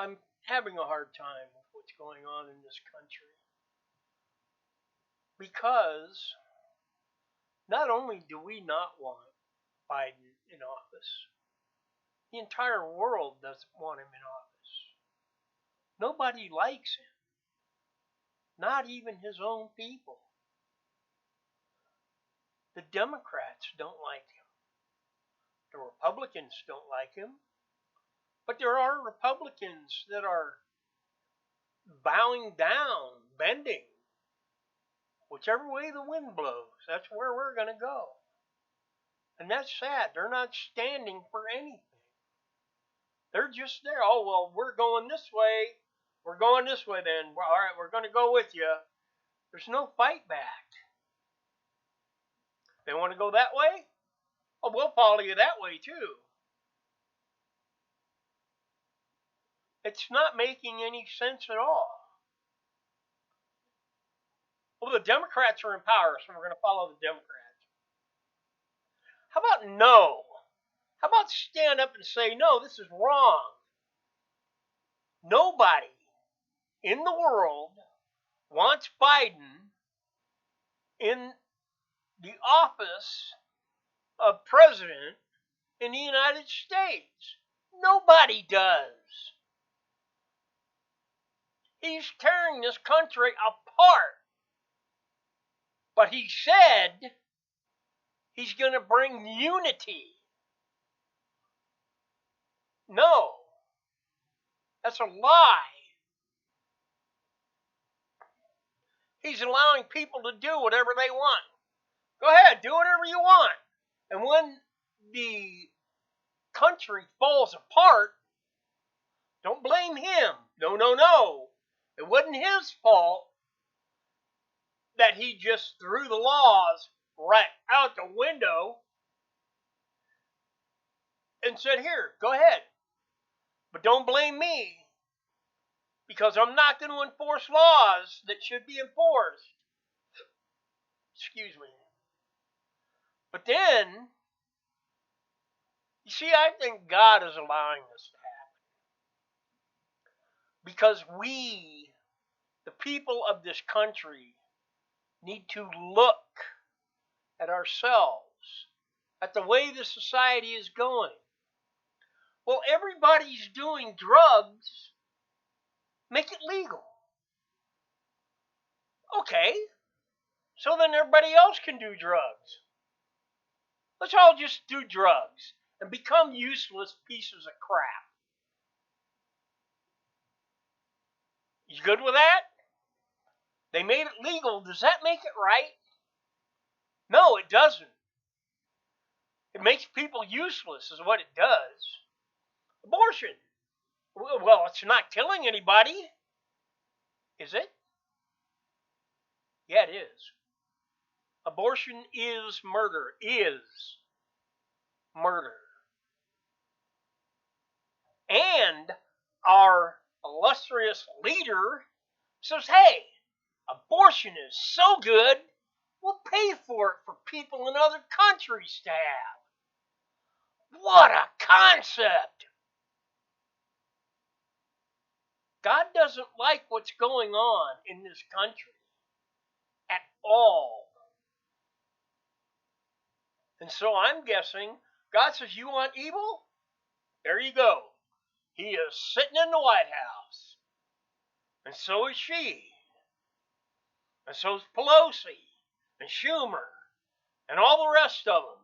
I'm having a hard time with what's going on in this country because not only do we not want Biden in office, the entire world doesn't want him in office. Nobody likes him, not even his own people. The Democrats don't like him. The Republicans don't like him. But there are Republicans that are bowing down, bending. Whichever way the wind blows, that's where we're going to go. And that's sad. They're not standing for anything. They're just there. Oh, well, we're going this way. We're going this way then. All right, we're going to go with you. There's no fight back. They want to go that way? Oh, we'll follow you that way too. It's not making any sense at all. Well, the Democrats are in power, so we're going to follow the Democrats. How about no? How about stand up and say, no, this is wrong? Nobody in the world wants Biden in the office of president in the United States. Nobody does. He's tearing this country apart. But he said he's going to bring unity. No, that's a lie. He's allowing people to do whatever they want. Go ahead, do whatever you want. And when the country falls apart, don't blame him. No, no, no. It wasn't his fault that he just threw the laws right out the window and said, here, go ahead. But don't blame me, because I'm not going to enforce laws that should be enforced. Excuse me. But then, you see, I think God is allowing this to happen. Because we, the people of this country, need to look at ourselves, at the way the society is going. Well, everybody's doing drugs. Make it legal. Okay, so then everybody else can do drugs. Let's all just do drugs and become useless pieces of crap. You good with that? They made it legal. Does that make it right? No, it doesn't. It makes people useless is what it does. Abortion. Well, it's not killing anybody. Is it? Yeah, it is. Abortion is murder. Is murder. And our illustrious leader says, hey, abortion is so good, we'll pay for it for people in other countries to have. What a concept! God doesn't like what's going on in this country at all. And so I'm guessing God says, you want evil? There you go. He is sitting in the White House. And so is she. And so is Pelosi and Schumer and all the rest of them,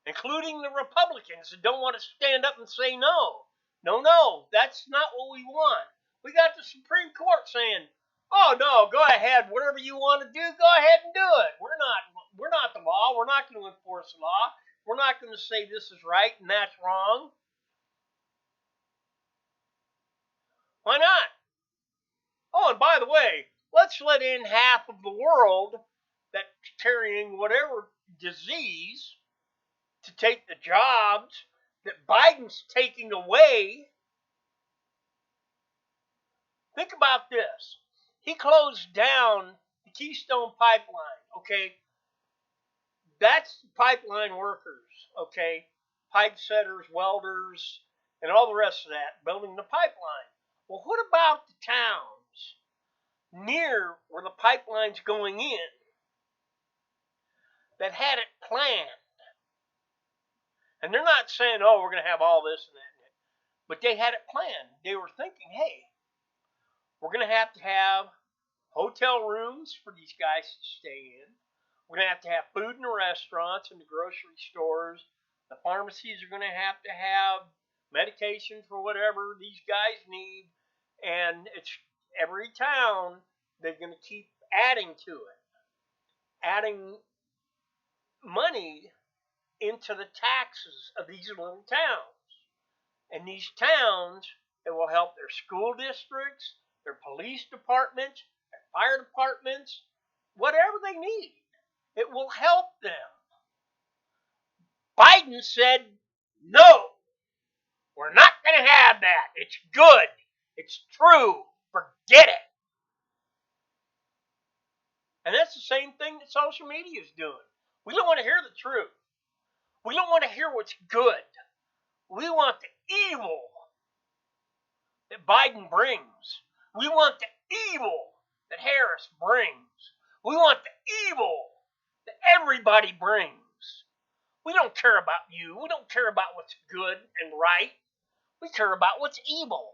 including the Republicans that don't want to stand up and say no. No, no, that's not what we want. We got the Supreme Court saying, oh no, go ahead, whatever you want to do, go ahead and do it. We're not the law. We're not going to enforce the law. We're not going to say this is right and that's wrong. Why not? Oh, and by the way, let's let in half of the world that's carrying whatever disease to take the jobs that Biden's taking away. Think about this. He closed down the Keystone Pipeline, okay? That's pipeline workers, okay? Pipe setters, welders, and all the rest of that, building the pipeline. Well, what about the towns near where the pipeline's going in that had it planned? And they're not saying, oh, we're going to have all this and that. But they had it planned. They were thinking, hey, we're going to have hotel rooms for these guys to stay in. We're going to have food in the restaurants and the grocery stores. The pharmacies are going to have medication for whatever these guys need. And it's every town, they're going to keep adding to it, adding money into the taxes of these little towns. And these towns, it will help their school districts, their police departments, their fire departments, whatever they need. It will help them. Biden said, no, we're not going to have that. It's good. It's true. Forget it. And that's the same thing that social media is doing. We don't want to hear the truth. We don't want to hear what's good. We want the evil that Biden brings. We want the evil that Harris brings. We want the evil that everybody brings. We don't care about you. We don't care about what's good and right. We care about what's evil.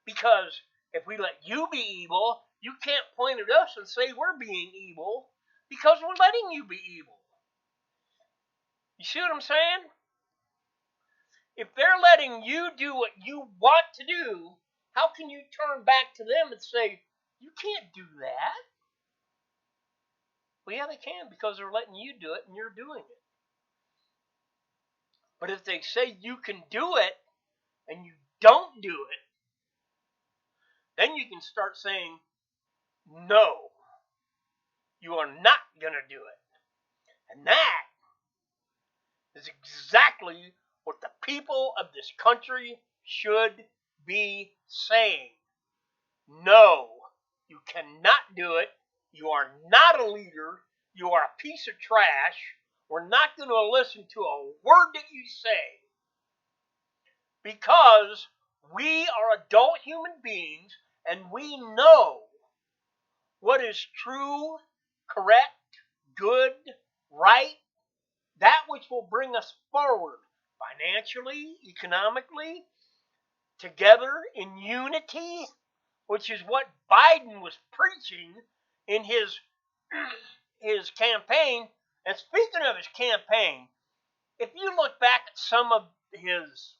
Because if we let you be evil, you can't point at us and say we're being evil because we're letting you be evil. You see what I'm saying? If they're letting you do what you want to do, how can you turn back to them and say, you can't do that? Well, yeah, they can because they're letting you do it and you're doing it. But if they say you can do it and you don't do it, then you can start saying, no, you are not going to do it. And that is exactly what the people of this country should be saying. No, you cannot do it. You are not a leader. You are a piece of trash. We're not going to listen to a word that you say because we are adult human beings and we know what is true, correct, good, right, that which will bring us forward financially, economically, together in unity, which is what Biden was preaching in his campaign. And speaking of his campaign, if you look back at some of his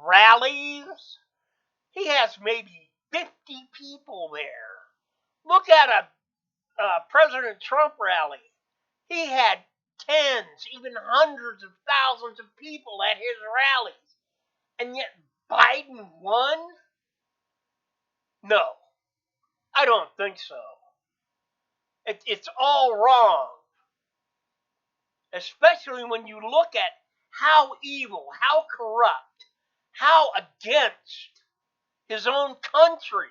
rallies, he has maybe 50 people there. Look at a President Trump rally. He had tens, even hundreds of thousands of people at his rallies. And yet Biden won? No, I don't think so. It's all wrong. Especially when you look at how evil, how corrupt, how against his own country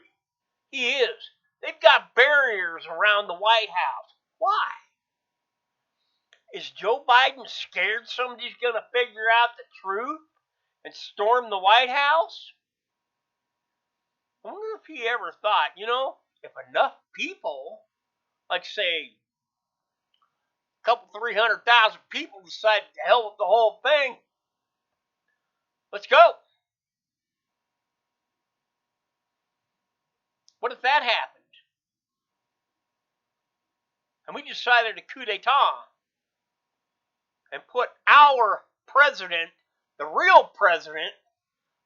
he is. They've got barriers around the White House. Why? Is Joe Biden scared somebody's going to figure out the truth and storm the White House? I wonder if he ever thought, if enough people, like say, a couple 300,000 people decide to hell with the whole thing, let's go. What if that happened? And we decided a coup d'etat and put our president, the real president,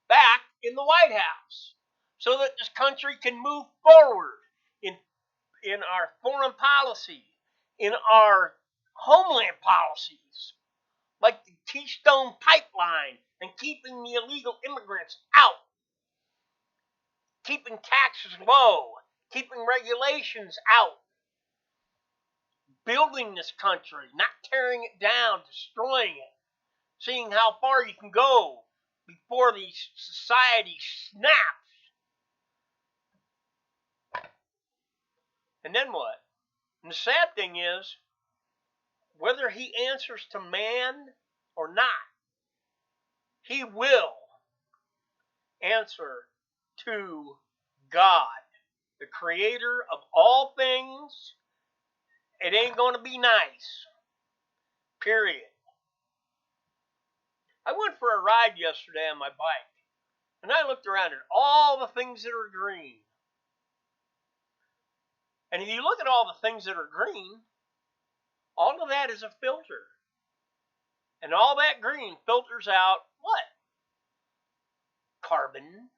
back in the White House so that this country can move forward in our foreign policy, in our homeland policies, like the Keystone Pipeline and keeping the illegal immigrants out, keeping taxes low, keeping regulations out, building this country, not tearing it down, destroying it, seeing how far you can go before the society snaps. And then what? And the sad thing is, whether he answers to man or not, he will answer to God, the creator of all things, it ain't going to be nice. Period. I went for a ride yesterday on my bike, and I looked around at all the things that are green. And if you look at all the things that are green, all of that is a filter. And all that green filters out what? Carbon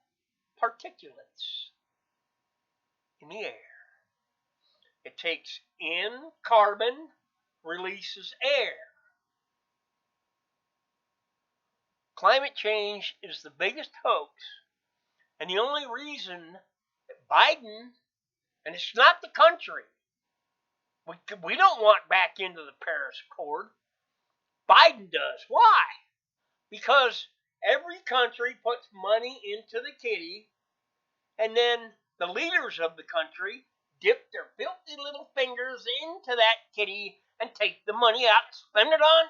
particulates in the air. It takes in carbon, releases air. Climate change is the biggest hoax, and the only reason that Biden, and it's not the country, we don't want back into the Paris Accord. Biden does. Why? Because every country puts money into the kitty, and then the leaders of the country dip their filthy little fingers into that kitty and take the money out and spend it on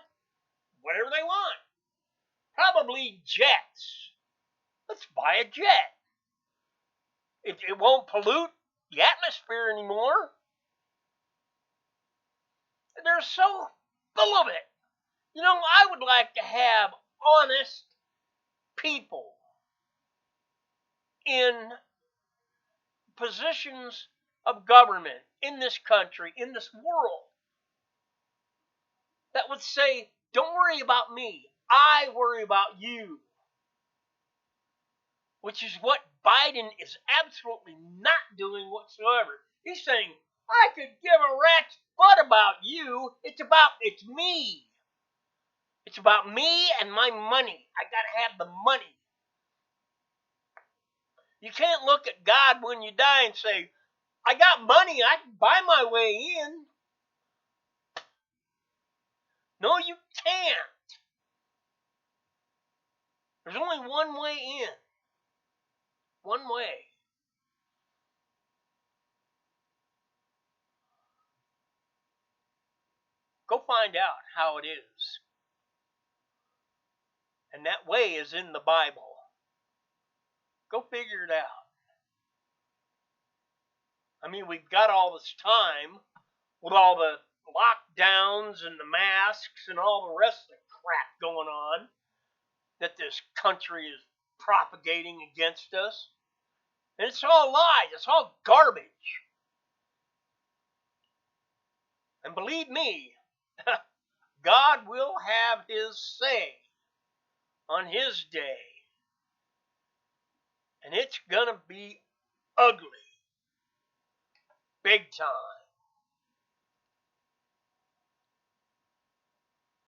whatever they want. Probably jets. Let's buy a jet. It won't pollute the atmosphere anymore. They're so full of it. You know, I would like to have honest people in positions of government in this country, in this world, that would say, don't worry about me, I worry about you. Which is what Biden is absolutely not doing whatsoever. He's saying, I could give a rat's butt about you. It's me. It's about me and my money. I gotta have the money. You can't look at God when you die and say, I got money, I can buy my way in. No, you can't. There's only one way in. One way. Go find out how it is. And that way is in the Bible. Go figure it out. I mean, we've got all this time with all the lockdowns and the masks and all the rest of the crap going on that this country is propagating against us. And it's all lies. It's all garbage. And believe me, God will have his say on his day. And it's going to be ugly. Big time.